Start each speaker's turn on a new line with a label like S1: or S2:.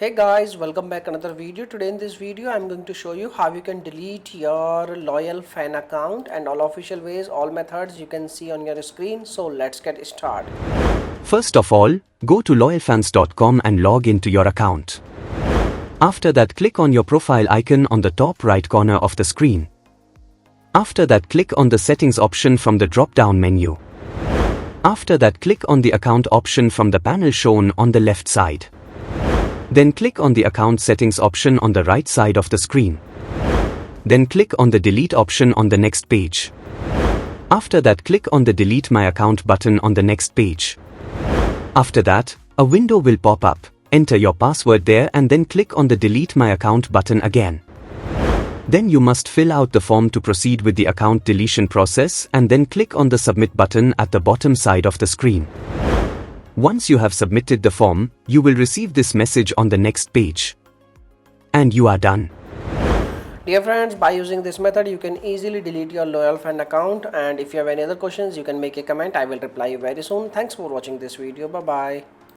S1: Hey guys, welcome back another video. Today in this video I'm going to show you how you can delete your loyal fan account and all official ways, all methods you can see on your screen. So let's get started.
S2: First of all, go to LoyalFans.com and log into your account. After that, click on your profile icon on the top right corner of the screen. After that, click on the settings option from the drop-down menu. After that, click on the account option from the panel shown on the left side. Then click on the account settings option on the right side of the screen. Then click on the delete option on the next page. After that, click on the delete my account button on the next page. After that, a window will pop up. Enter your password there and then click on the delete my account button again. Then you must fill out the form to proceed with the account deletion process and then click on the submit button at the bottom side of the screen. Once you have submitted the form, you will receive this message on the next page. And you are done.
S1: Dear friends, by using this method you can easily delete your loyal fan account, and if you have any other questions you can make a comment. I will reply you very soon. Thanks for watching this video. Bye bye.